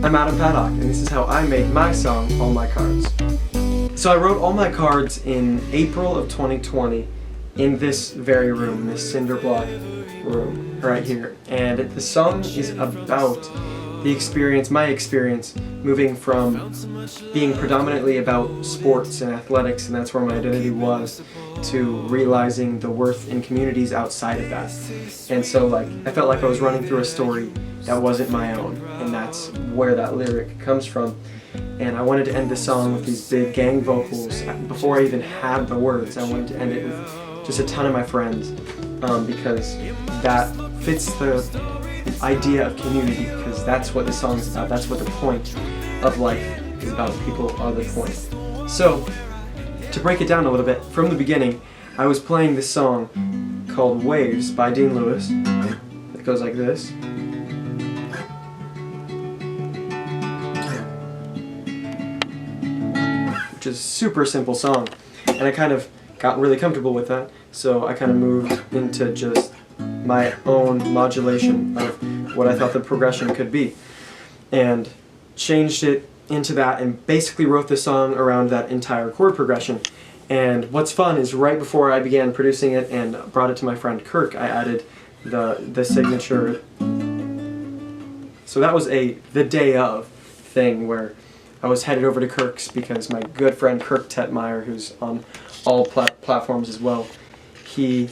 I'm Adam Paddock, and this is how I made my song, All My Cards. So I wrote All My Cards in April of 2020 in this very room, this cinder block room right here. And the song is about the experience, my experience, moving from being predominantly about sports and athletics, and that's where my identity was, to realizing the worth in communities outside of that. And so I felt like I was running through a story that wasn't my own, and that's where that lyric comes from. And I wanted to end the song with these big gang vocals. Before I even had the words, I wanted to end it with just a ton of my friends, because that fits the idea of community, because that's what the song is about. That's what the point of life is about. People are the point. So, to break it down a little bit, from the beginning, I was playing this song called Waves by Dean Lewis. It goes like this. Which is a super simple song. And I kind of got really comfortable with that, so I kind of moved into just my own modulation of what I thought the progression could be, and changed it into that, and basically wrote the song around that entire chord progression. And what's fun is right before I began producing it and brought it to my friend Kirk, I added the signature. So that was the day of thing where I was headed over to Kirk's because my good friend Kirk Tetmeyer, who's on all platforms as well, he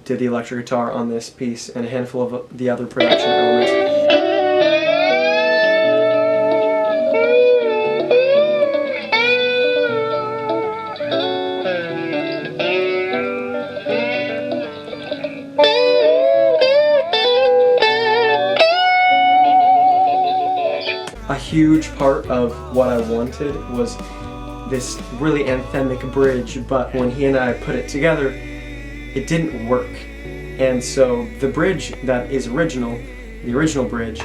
did the electric guitar on this piece and a handful of the other production elements. A huge part of what I wanted was this really anthemic bridge, but when he and I put it together, it didn't work. And so the bridge that is original, the original bridge,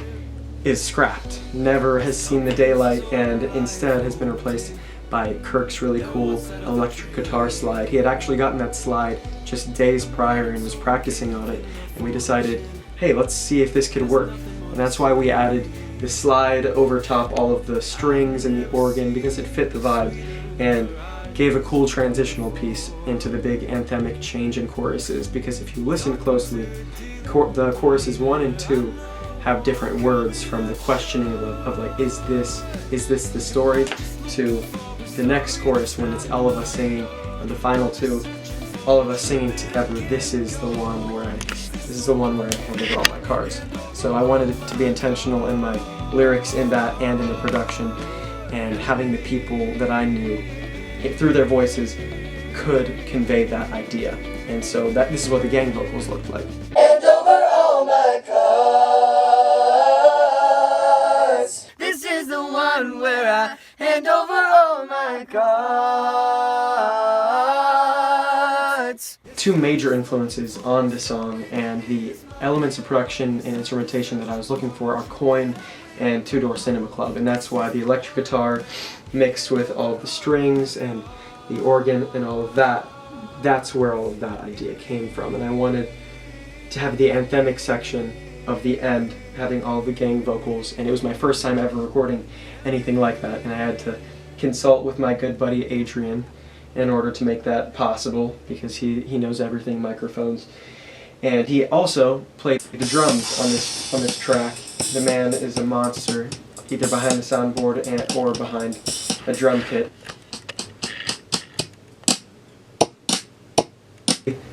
is scrapped, never has seen the daylight, and instead has been replaced by Kirk's really cool electric guitar slide. He had actually gotten that slide just days prior and was practicing on it, and we decided, hey, let's see if this could work. And that's why we added the slide over top all of the strings and the organ, because it fit the vibe and gave a cool transitional piece into the big anthemic change in choruses. Because if you listen closely, the choruses 1 and 2 have different words, from the questioning of like, is this the story, to the next chorus when it's all of us singing, and the final two, all of us singing together. This is the one where I handed all my cards. So I wanted it to be intentional in my lyrics in that and in the production, and having the people that I knew, through their voices, could convey that idea. And so this is what the gang vocals looked like. Hand over all my cards. This is the one where I hand over all my cards. Two major influences on the song and the elements of production and instrumentation that I was looking for are Coin and Two Door Cinema Club, and that's why the electric guitar mixed with all of the strings and the organ and all of that, that's where all of that idea came from. And I wanted to have the anthemic section of the end having all the gang vocals, and it was my first time ever recording anything like that, and I had to consult with my good buddy Adrian in order to make that possible, because he knows everything microphones. And he also played the drums on this track. The man is a monster, either behind the soundboard or behind a drum kit.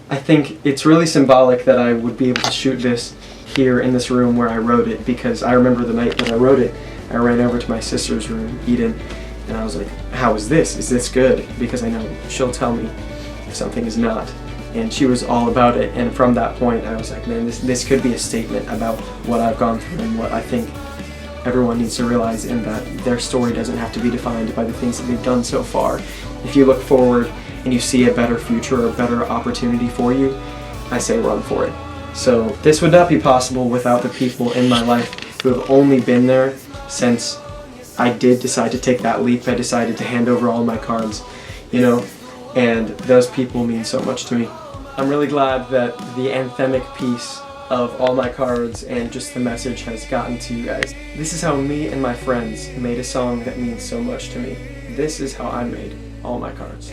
I think it's really symbolic that I would be able to shoot this here in this room where I wrote it, because I remember the night that I wrote it, I ran over to my sister's room, Eden, and I was like, how is this? Is this good? Because I know she'll tell me if something is not. And she was all about it, and from that point I was like, man, this could be a statement about what I've gone through and what I think everyone needs to realize, in that their story doesn't have to be defined by the things that they've done so far. If you look forward and you see a better future or a better opportunity for you, I say run for it. So this would not be possible without the people in my life who have only been there since I did decide to take that leap. I decided to hand over all my cards, and those people mean so much to me. I'm really glad that the anthemic piece of all my cards, and just the message has gotten to you guys. This is how me and my friends made a song that means so much to me. This is how I made all my cards.